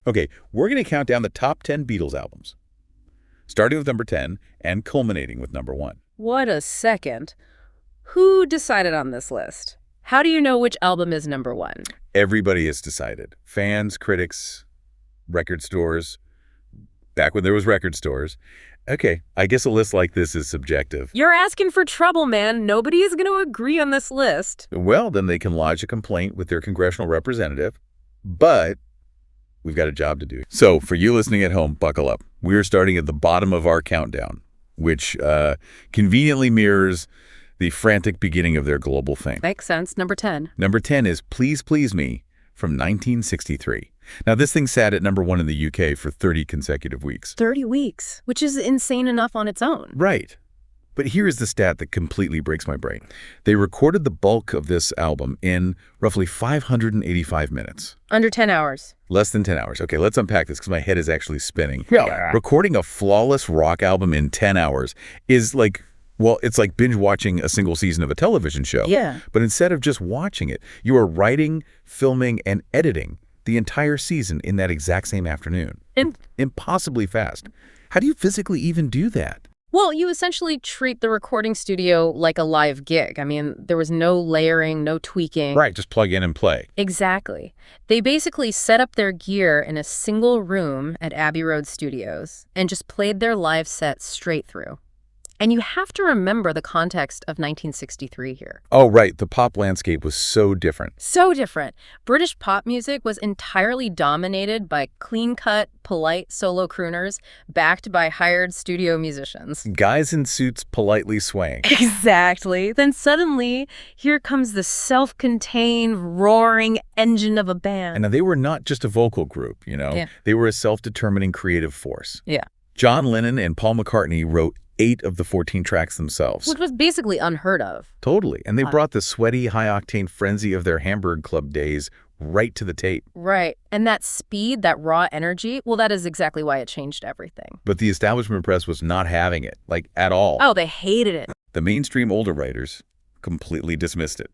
Okay, we're going to count down the top 10 Beatles albums, starting with number 10 and culminating with number 1. What a second. Who decided on this list? How do you know which album is number 1? Everybody has decided. Fans, critics, record stores, back when there was record stores. Okay, I guess a list like this is subjective. You're asking for trouble, man. Nobody is going to agree on this list. Well, then they can lodge a complaint with their congressional representative, but we've got a job to do. So for you listening at home, buckle up. We're starting at the bottom of our countdown, which conveniently mirrors the frantic beginning of their global fame. Makes sense. Number 10. Number 10 is Please Please Me from 1963. Now, this thing sat at number 1 in the UK for 30 consecutive weeks. 30 weeks, which is insane enough on its own. Right. But here is the stat that completely breaks my brain. They recorded the bulk of this album in roughly 585 minutes. Under 10 hours. Less than 10 hours. Okay, let's unpack this because my head is actually spinning. Yeah. Recording a flawless rock album in 10 hours is like, well, it's like binge watching a single season of a television show. Yeah. But instead of just watching it, you are writing, filming, and editing the entire season in that exact same afternoon. Impossibly fast. How do you physically even do that? Well, you essentially treat the recording studio like a live gig. I mean, there was no layering, no tweaking. Right, just plug in and play. Exactly. They basically set up their gear in a single room at Abbey Road Studios and just played their live set straight through. And you have to remember the context of 1963 here. Oh, right. The pop landscape was so different. So different. British pop music was entirely dominated by clean-cut, polite solo crooners backed by hired studio musicians. Guys in suits politely swaying. Exactly. Then suddenly, here comes the self-contained, roaring engine of a band. And now they were not just a vocal group, you know? Yeah. They were a self-determining creative force. Yeah. John Lennon and Paul McCartney wrote 8 of the 14 tracks themselves. Which was basically unheard of. Totally. And they brought the sweaty, high-octane frenzy of their Hamburg Club days right to the tape. Right. And that speed, that raw energy, well, that is exactly why it changed everything. But the establishment press was not having it, like, at all. Oh, they hated it. The mainstream older writers completely dismissed it.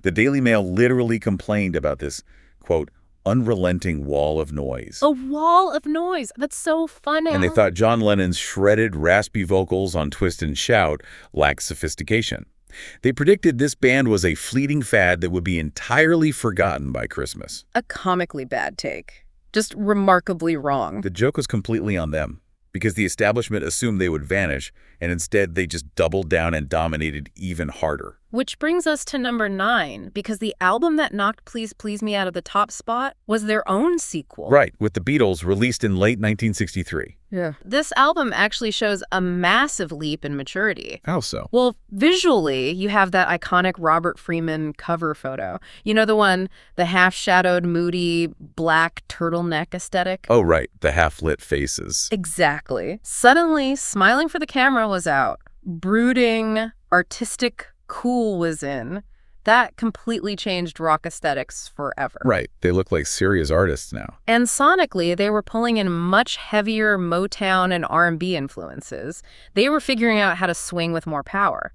The Daily Mail literally complained about this, quote, unrelenting wall of noise. A wall of noise. That's so funny. And they thought John Lennon's shredded, raspy vocals on Twist and Shout lacked sophistication. They predicted this band was a fleeting fad that would be entirely forgotten by Christmas. A comically bad take. Just remarkably wrong. The joke was completely on them, because the establishment assumed they would vanish, and instead they just doubled down and dominated even harder. Which brings us to number 9, because the album that knocked Please Please Me out of the top spot was their own sequel. Right, with the Beatles, released in late 1963. Yeah. This album actually shows a massive leap in maturity. How so? Well, visually, you have that iconic Robert Freeman cover photo. You know the one, the half-shadowed, moody, black turtleneck aesthetic? Oh, right, the half-lit faces. Exactly. Suddenly, smiling for the camera was out. Brooding, artistic cool was in. That completely changed rock aesthetics forever. Right. They look like serious artists now. And sonically, they were pulling in much heavier Motown and R&B influences. They were figuring out how to swing with more power.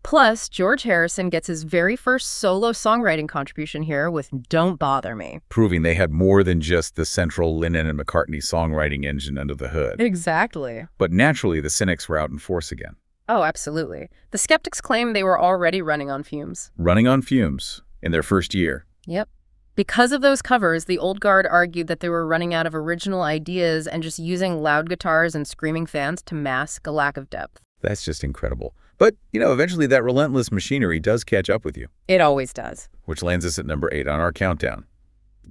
Plus, George Harrison gets his very first solo songwriting contribution here with Don't Bother Me. Proving they had more than just the central Lennon and McCartney songwriting engine under the hood. Exactly. But naturally, the cynics were out in force again. Oh, absolutely. The skeptics claim they were already running on fumes. Running on fumes in their first year. Yep. Because of those covers, the old guard argued that they were running out of original ideas and just using loud guitars and screaming fans to mask a lack of depth. That's just incredible. But, you know, eventually that relentless machinery does catch up with you. It always does. Which lands us at number 8 on our countdown.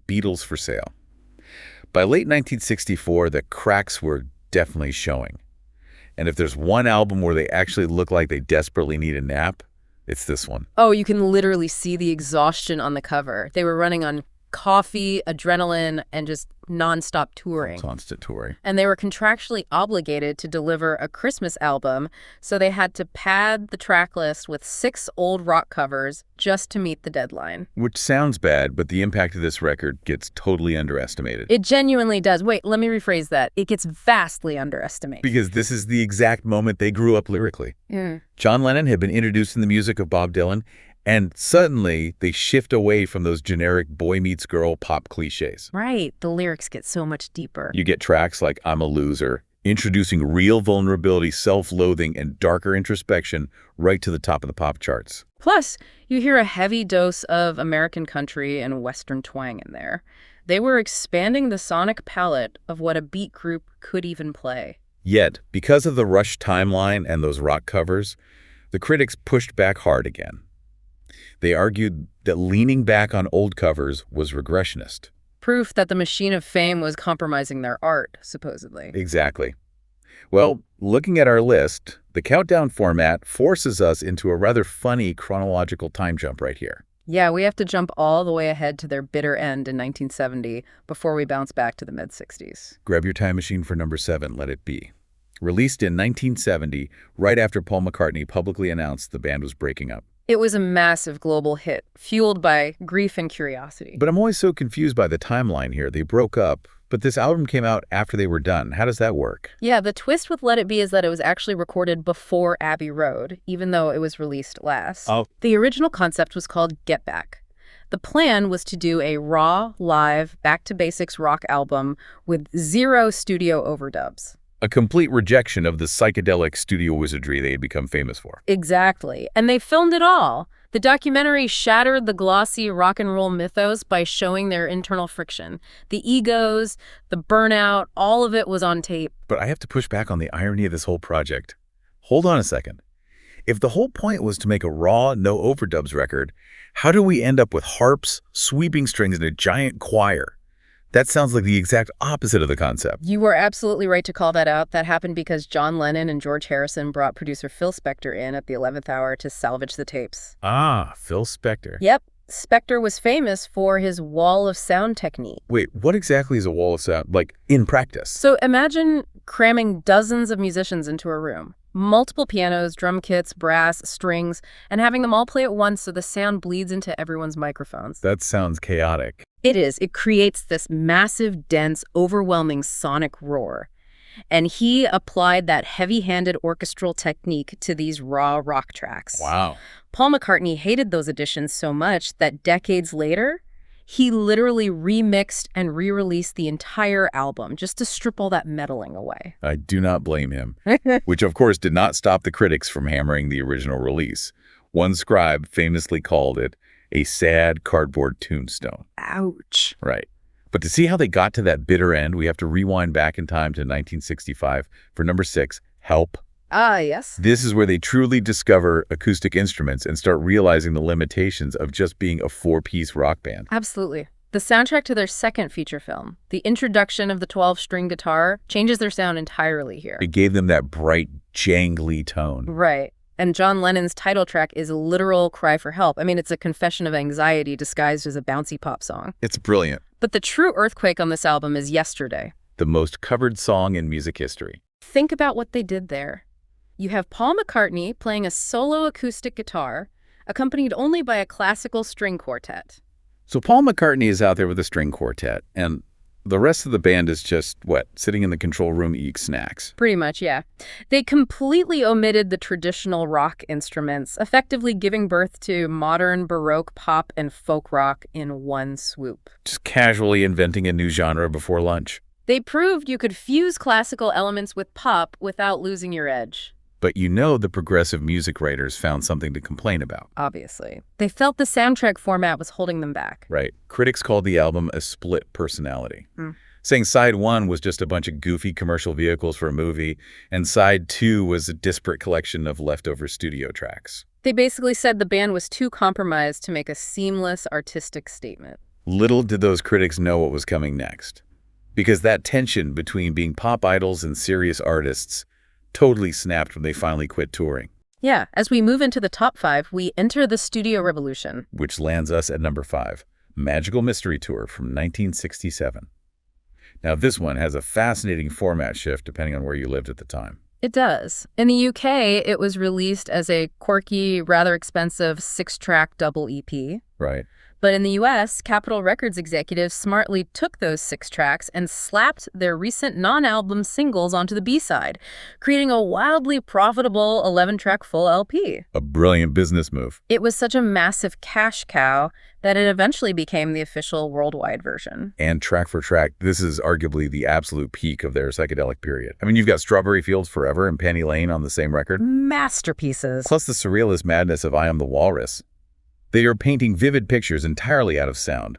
Beatles for Sale. By late 1964, the cracks were definitely showing. And if there's one album where they actually look like they desperately need a nap, it's this one. Oh, you can literally see the exhaustion on the cover. They were running on coffee, adrenaline, and just nonstop touring. Constant touring. And they were contractually obligated to deliver a Christmas album, so they had to pad the track list with 6 old rock covers just to meet the deadline. Which sounds bad, but the impact of this record gets totally underestimated. It genuinely does. Wait, let me rephrase that. It gets vastly underestimated. Because this is the exact moment they grew up lyrically. Yeah. John Lennon had been introduced in the music of Bob Dylan, And suddenly, they shift away from those generic boy meets girl pop cliches. Right. The lyrics get so much deeper. You get tracks like I'm a Loser, introducing real vulnerability, self-loathing, and darker introspection right to the top of the pop charts. Plus, you hear a heavy dose of American country and Western twang in there. They were expanding the sonic palette of what a beat group could even play. Yet, because of the Rush timeline and those rock covers, the critics pushed back hard again. They argued that leaning back on old covers was regressionist. Proof that the machine of fame was compromising their art, supposedly. Exactly. Well, looking at our list, the countdown format forces us into a rather funny chronological time jump right here. Yeah, we have to jump all the way ahead to their bitter end in 1970 before we bounce back to the mid-60s. Grab your time machine for number 7, Let It Be. Released in 1970, right after Paul McCartney publicly announced the band was breaking up. It was a massive global hit, fueled by grief and curiosity. But I'm always so confused by the timeline here. They broke up, but this album came out after they were done. How does that work? Yeah, the twist with Let It Be is that it was actually recorded before Abbey Road, even though it was released last. Oh. The original concept was called Get Back. The plan was to do a raw, live, back-to-basics rock album with 0 studio overdubs. A complete rejection of the psychedelic studio wizardry they had become famous for. Exactly. And they filmed it all. The documentary shattered the glossy rock and roll mythos by showing their internal friction. The egos, the burnout, all of it was on tape. But I have to push back on the irony of this whole project. Hold on a second. If the whole point was to make a raw, no overdubs record, how do we end up with harps, sweeping strings, and a giant choir? That sounds like the exact opposite of the concept. You were absolutely right to call that out. That happened because John Lennon and George Harrison brought producer Phil Spector in at the 11th hour to salvage the tapes. Ah, Phil Spector. Yep. Spector was famous for his wall of sound technique. Wait, what exactly is a wall of sound, like, in practice? So imagine cramming dozens of musicians into a room. Multiple pianos, drum kits, brass, strings, and having them all play at once so the sound bleeds into everyone's microphones. That sounds chaotic. It is. It creates this massive, dense, overwhelming sonic roar. And he applied that heavy-handed orchestral technique to these raw rock tracks. Wow. Paul McCartney hated those additions so much that decades later, he literally remixed and re-released the entire album just to strip all that meddling away. I do not blame him. Which, of course, did not stop the critics from hammering the original release. One scribe famously called it a sad cardboard tombstone. Ouch. Right. But to see how they got to that bitter end, we have to rewind back in time to 1965 for number 6, Help. Ah, yes. This is where they truly discover acoustic instruments and start realizing the limitations of just being a 4-piece rock band. Absolutely. The soundtrack to their second feature film, the introduction of the 12-string guitar, changes their sound entirely here. It gave them that bright, jangly tone. Right. And John Lennon's title track is a literal cry for help. I mean, it's a confession of anxiety disguised as a bouncy pop song. It's brilliant. But the true earthquake on this album is Yesterday. The most covered song in music history. Think about what they did there. You have Paul McCartney playing a solo acoustic guitar, accompanied only by a classical string quartet. So Paul McCartney is out there with a string quartet, and the rest of the band is just, sitting in the control room eating snacks. Pretty much, yeah. They completely omitted the traditional rock instruments, effectively giving birth to modern Baroque pop and folk rock in one swoop. Just casually inventing a new genre before lunch. They proved you could fuse classical elements with pop without losing your edge. But you know the progressive music writers found something to complain about. Obviously. They felt the soundtrack format was holding them back. Right. Critics called the album a split personality, saying side 1 was just a bunch of goofy commercial vehicles for a movie, and side 2 was a disparate collection of leftover studio tracks. They basically said the band was too compromised to make a seamless artistic statement. Little did those critics know what was coming next. Because that tension between being pop idols and serious artists totally snapped when they finally quit touring. Yeah, as we move into the top 5, we enter the studio revolution. Which lands us at number 5, Magical Mystery Tour from 1967. Now this one has a fascinating format shift depending on where you lived at the time. It does. In the UK, it was released as a quirky, rather expensive 6-track double EP. Right. But in the US, Capitol Records executives smartly took those 6 tracks and slapped their recent non-album singles onto the B-side, creating a wildly profitable 11-track full LP. A brilliant business move. It was such a massive cash cow that it eventually became the official worldwide version. And track for track, this is arguably the absolute peak of their psychedelic period. I mean, you've got Strawberry Fields Forever and Penny Lane on the same record. Masterpieces. Plus the surrealist madness of I Am the Walrus. They are painting vivid pictures entirely out of sound.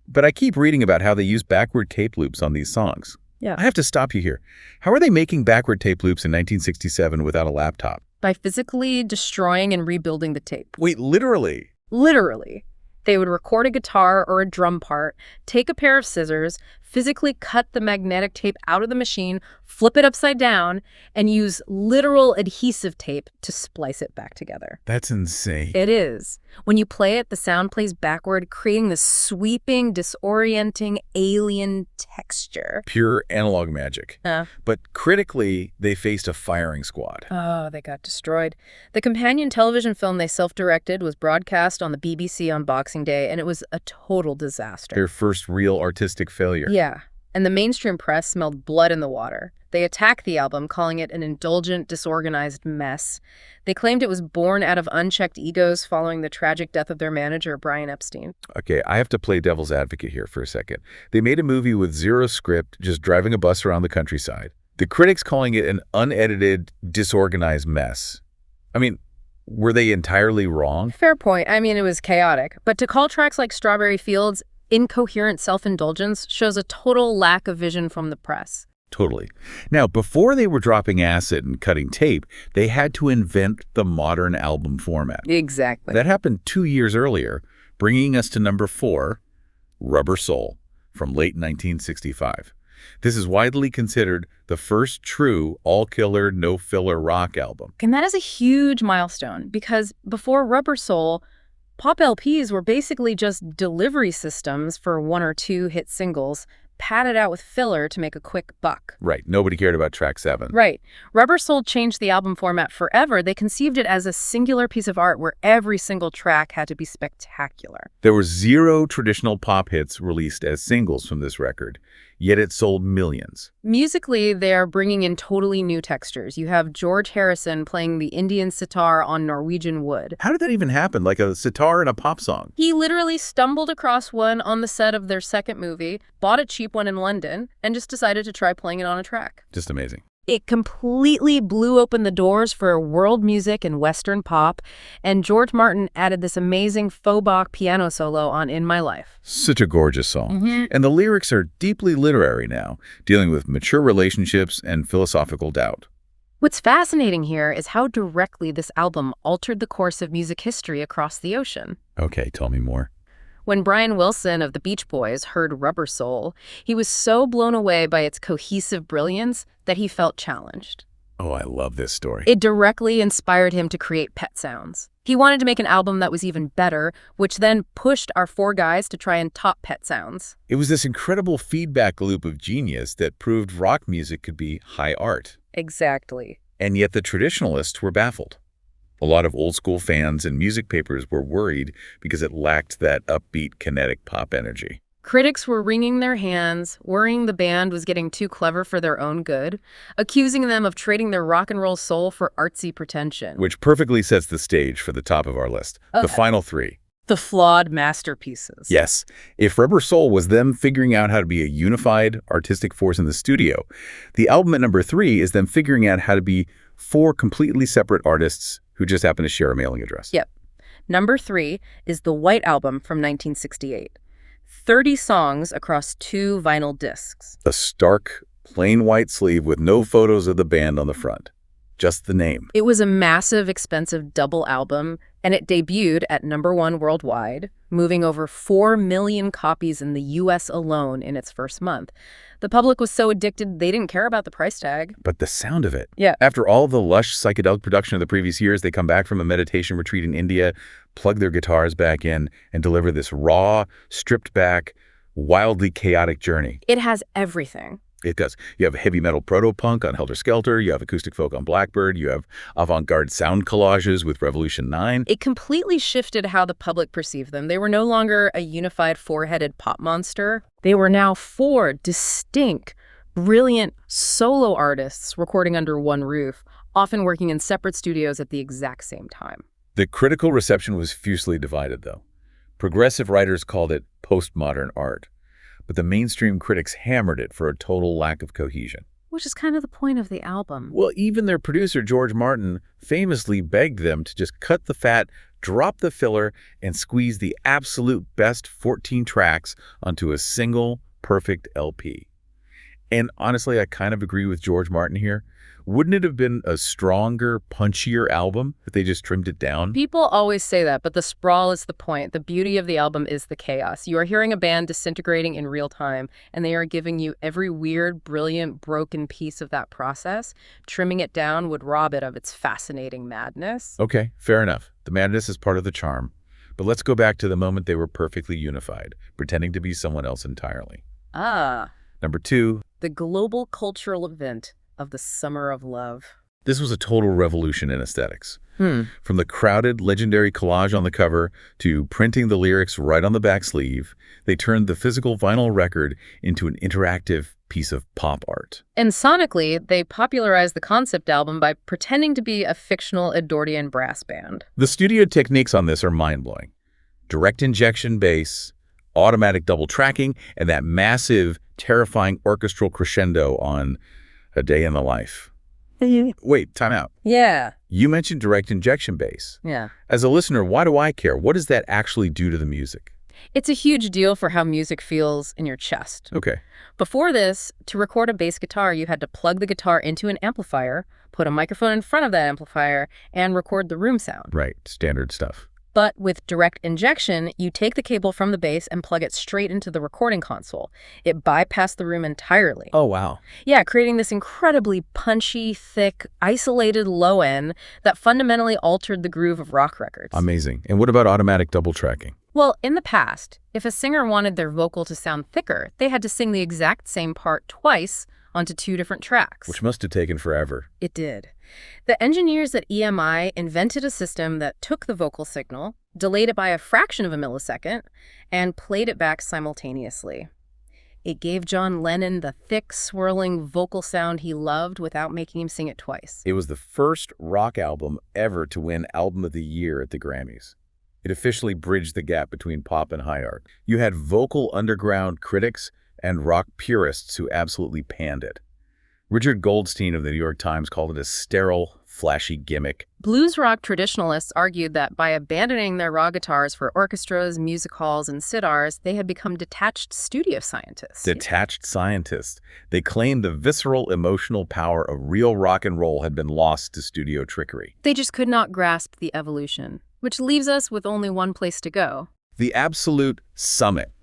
But I keep reading about how they use backward tape loops on these songs. Yeah. I have to stop you here. How are they making backward tape loops in 1967 without a laptop? By physically destroying and rebuilding the tape. Wait, literally? Literally. They would record a guitar or a drum part, take a pair of scissors, physically cut the magnetic tape out of the machine, flip it upside down, and use literal adhesive tape to splice it back together. That's insane. It is. When you play it, the sound plays backward, creating this sweeping, disorienting, alien texture. Pure analog magic. But critically, they faced a firing squad. Oh, they got destroyed. The companion television film they self-directed was broadcast on the BBC on Boxing Day, and it was a total disaster. Their first real artistic failure. Yeah, and the mainstream press smelled blood in the water. They attacked the album, calling it an indulgent, disorganized mess. They claimed it was born out of unchecked egos following the tragic death of their manager, Brian Epstein. Okay, I have to play devil's advocate here for a second. They made a movie with zero script, just driving a bus around the countryside. The critics calling it an unedited, disorganized mess. I mean, were they entirely wrong? Fair point. I mean, it was chaotic. But to call tracks like Strawberry Fields incoherent self-indulgence shows a total lack of vision from the press. Totally. Now, before they were dropping acid and cutting tape, they had to invent the modern album format. Exactly. That happened 2 years earlier, bringing us to number 4, Rubber Soul, from late 1965. This is widely considered the first true all-killer, no-filler rock album. And that is a huge milestone, because before Rubber Soul, pop LPs were basically just delivery systems for 1 or 2 hit singles, padded out with filler to make a quick buck. Right. Nobody cared about track 7. Right. Rubber Soul changed the album format forever. They conceived it as a singular piece of art where every single track had to be spectacular. There were 0 traditional pop hits released as singles from this record, yet it sold millions. Musically, they are bringing in totally new textures. You have George Harrison playing the Indian sitar on Norwegian wood. How did that even happen? Like a sitar in a pop song? He literally stumbled across one on the set of their second movie, bought a cheap one in London, and just decided to try playing it on a track. Just amazing. It completely blew open the doors for world music and Western pop, and George Martin added this amazing faux Bach piano solo on In My Life. Such a gorgeous song. And the lyrics are deeply literary now, dealing with mature relationships and philosophical doubt. What's fascinating here is how directly this album altered the course of music history across the ocean. Okay, tell me more. When Brian Wilson of the Beach Boys heard Rubber Soul, he was so blown away by its cohesive brilliance that he felt challenged. Oh, I love this story. It directly inspired him to create Pet Sounds. He wanted to make an album that was even better, which then pushed our 4 guys to try and top Pet Sounds. It was this incredible feedback loop of genius that proved rock music could be high art. Exactly. And yet the traditionalists were baffled. A lot of old-school fans and music papers were worried because it lacked that upbeat, kinetic pop energy. Critics were wringing their hands, worrying the band was getting too clever for their own good, accusing them of trading their rock and roll soul for artsy pretension. Which perfectly sets the stage for the top of our list. The final 3. The flawed masterpieces. Yes. If Rubber Soul was them figuring out how to be a unified, artistic force in the studio, the album at number 3 is them figuring out how to be 4 completely separate artists who just happen to share a mailing address. Yep. Number 3 is the White Album from 1968. 30 songs across 2 vinyl discs. A stark, plain white sleeve with no photos of the band on the front. Just the name. It was a massive, expensive double album, and it debuted at number 1 worldwide, moving over 4 million copies in the U.S. alone in its first month. The public was so addicted, they didn't care about the price tag. But the sound of it. Yeah. After all the lush psychedelic production of the previous years, they come back from a meditation retreat in India, plug their guitars back in, and deliver this raw, stripped back, wildly chaotic journey. It has everything. It does. You have heavy metal proto-punk on Helter Skelter, you have acoustic folk on Blackbird, you have avant-garde sound collages with Revolution 9. It completely shifted how the public perceived them. They were no longer a unified four-headed pop monster. They were now four distinct, brilliant solo artists recording under one roof, often working in separate studios at the exact same time. The critical reception was fiercely divided, though. Progressive writers called it postmodern art, but the mainstream critics hammered it for a total lack of cohesion. Which is kind of the point of the album. Well, even their producer, George Martin, famously begged them to just cut the fat, drop the filler, and squeeze the absolute best 14 tracks onto a single, perfect LP. And honestly, I kind of agree with George Martin here. Wouldn't it have been a stronger, punchier album if they just trimmed it down? People always say that, but the sprawl is the point. The beauty of the album is the chaos. You are hearing a band disintegrating in real time, and they are giving you every weird, brilliant, broken piece of that process. Trimming it down would rob it of its fascinating madness. Okay, fair enough. The madness is part of the charm. But let's go back to the moment they were perfectly unified, pretending to be someone else entirely. Number 2. The global cultural event of the Summer of Love. This was a total revolution in aesthetics. From the crowded, legendary collage on the cover to printing the lyrics right on the back sleeve, they turned the physical vinyl record into an interactive piece of pop art. And sonically, they popularized the concept album by pretending to be a fictional Edwardian brass band. The studio techniques on this are mind-blowing. Direct injection bass, automatic double tracking, and that massive, terrifying orchestral crescendo on A Day in the Life. Wait, time out. Yeah. You mentioned direct injection bass. Yeah. As a listener, why do I care? What does that actually do to the music? It's a huge deal for how music feels in your chest. Okay. Before this, to record a bass guitar, you had to plug the guitar into an amplifier, put a microphone in front of that amplifier, and record the room sound. Right, standard stuff. But with direct injection, you take the cable from the bass and plug it straight into the recording console. It bypassed the room entirely. Oh, wow. Yeah, creating this incredibly punchy, thick, isolated low end that fundamentally altered the groove of rock records. Amazing. And what about automatic double tracking? Well, in the past, if a singer wanted their vocal to sound thicker, they had to sing the exact same part twice onto 2 different tracks. Which must have taken forever. It did. The engineers at EMI invented a system that took the vocal signal, delayed it by a fraction of a millisecond, and played it back simultaneously. It gave John Lennon the thick, swirling vocal sound he loved without making him sing it twice. It was the first rock album ever to win Album of the Year at the Grammys. It officially bridged the gap between pop and high art. You had vocal underground critics and rock purists who absolutely panned it. Richard Goldstein of the New York Times called it a sterile, flashy gimmick. Blues rock traditionalists argued that by abandoning their raw guitars for orchestras, music halls, and sitars, they had become detached studio scientists. Detached scientists. They claimed the visceral, emotional power of real rock and roll had been lost to studio trickery. They just could not grasp the evolution, which leaves us with only one place to go. The absolute summit.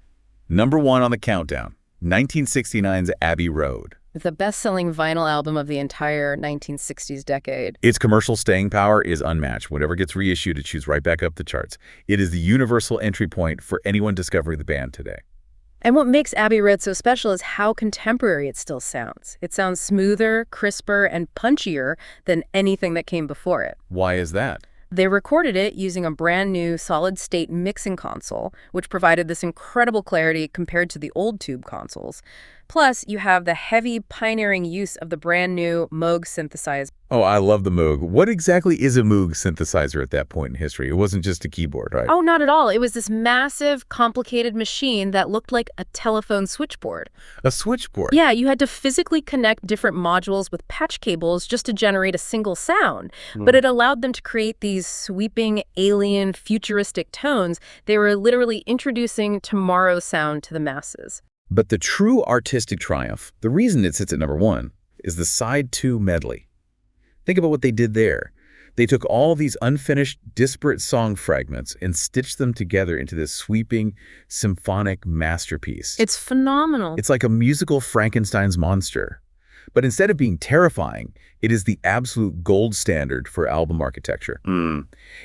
Number 1 on the countdown, 1969's Abbey Road. The best-selling vinyl album of the entire 1960s decade. Its commercial staying power is unmatched. Whenever it gets reissued, it shoots right back up the charts. It is the universal entry point for anyone discovering the band today. And what makes Abbey Road so special is how contemporary it still sounds. It sounds smoother, crisper, and punchier than anything that came before it. Why is that? They recorded it using a brand new solid-state mixing console, which provided this incredible clarity compared to the old tube consoles. Plus, you have the heavy, pioneering use of the brand new Moog synthesizer. Oh, I love the Moog. What exactly is a Moog synthesizer at that point in history? It wasn't just a keyboard, right? Oh, not at all. It was this massive, complicated machine that looked like a telephone switchboard. A switchboard? Yeah, you had to physically connect different modules with patch cables just to generate a single sound. But it allowed them to create these sweeping, alien, futuristic tones. They were literally introducing tomorrow's sound to the masses. But the true artistic triumph, the reason it sits at number 1, is the Side 2 medley. Think about what they did there. They took all these unfinished, disparate song fragments and stitched them together into this sweeping, symphonic masterpiece. It's phenomenal. It's like a musical Frankenstein's monster. But instead of being terrifying, it is the absolute gold standard for album architecture.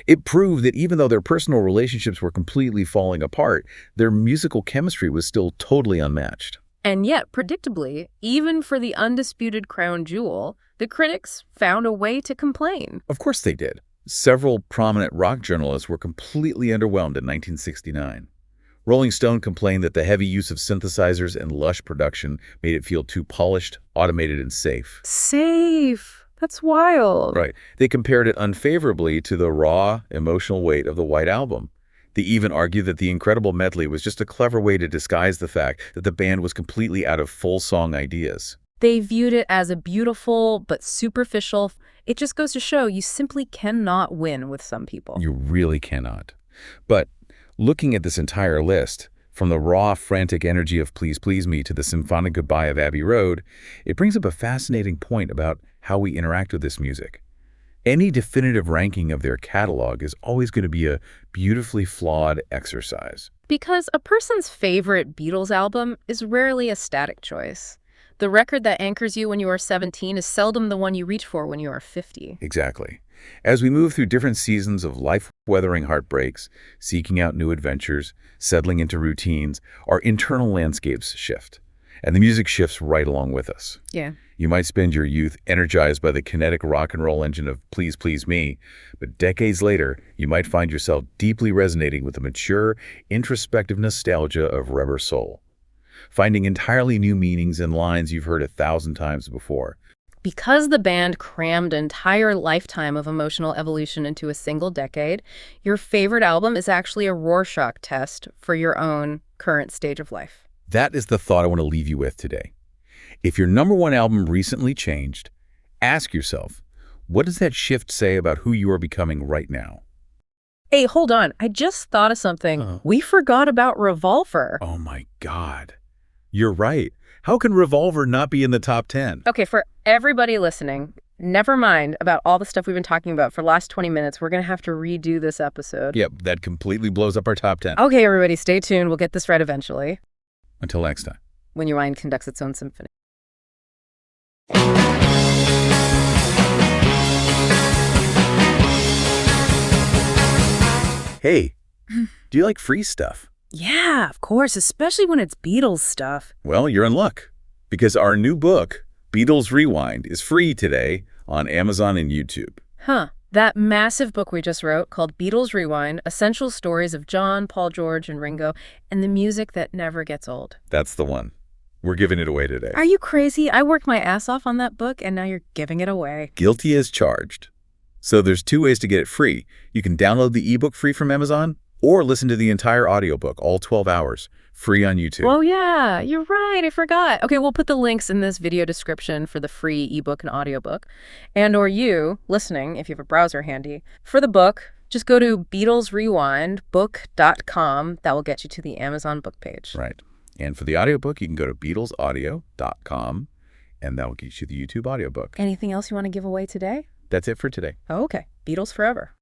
It proved that even though their personal relationships were completely falling apart, their musical chemistry was still totally unmatched. And yet, predictably, even for the undisputed crown jewel, the critics found a way to complain. Of course they did. Several prominent rock journalists were completely underwhelmed in 1969. Rolling Stone complained that the heavy use of synthesizers and lush production made it feel too polished, automated, and safe. Safe. That's wild. Right. They compared it unfavorably to the raw, emotional weight of the White Album. They even argued that the incredible medley was just a clever way to disguise the fact that the band was completely out of full song ideas. They viewed it as a beautiful but superficial. It just goes to show you simply cannot win with some people. You really cannot. But looking at this entire list, from the raw, frantic energy of Please Please Me to the symphonic goodbye of Abbey Road, it brings up a fascinating point about how we interact with this music. Any definitive ranking of their catalog is always going to be a beautifully flawed exercise. Because a person's favorite Beatles album is rarely a static choice. The record that anchors you when you are 17 is seldom the one you reach for when you are 50. Exactly. As we move through different seasons of life-weathering heartbreaks, seeking out new adventures, settling into routines, our internal landscapes shift. And the music shifts right along with us. Yeah. You might spend your youth energized by the kinetic rock and roll engine of Please Please Me, but decades later, you might find yourself deeply resonating with the mature, introspective nostalgia of Rubber Soul, finding entirely new meanings in lines you've heard 1,000 times before. Because the band crammed an entire lifetime of emotional evolution into a single decade, your favorite album is actually a Rorschach test for your own current stage of life. That is the thought I want to leave you with today. If your number one album recently changed, ask yourself, what does that shift say about who you are becoming right now? Hey, hold on. I just thought of something. We forgot about Revolver. Oh my God. You're right. How can Revolver not be in the top 10? Okay, for everybody listening, never mind about all the stuff we've been talking about for the last 20 minutes. We're going to have to redo this episode. Yep, that completely blows up our top 10. Okay, everybody, stay tuned. We'll get this right eventually. Until next time. When your mind conducts its own symphony. Hey, do you like free stuff? Yeah, of course, especially when it's Beatles stuff. Well, you're in luck, because our new book, Beatles Rewind, is free today on Amazon and YouTube. Huh. That massive book we just wrote called Beatles Rewind, Essential Stories of John, Paul, George, and Ringo, and the music that never gets old. That's the one. We're giving it away today. Are you crazy? I worked my ass off on that book, and now you're giving it away. Guilty as charged. So there's 2 ways to get it free. You can download the ebook free from Amazon, or listen to the entire audiobook, all 12 hours, free on YouTube. Oh, yeah, you're right. I forgot. Okay, we'll put the links in this video description for the free ebook and audiobook. And or you, listening, if you have a browser handy, for the book, just go to BeatlesRewindBook.com. That will get you to the Amazon book page. Right. And for the audiobook, you can go to BeatlesAudio.com, and that will get you the YouTube audiobook. Anything else you want to give away today? That's it for today. Oh, okay. Beatles forever.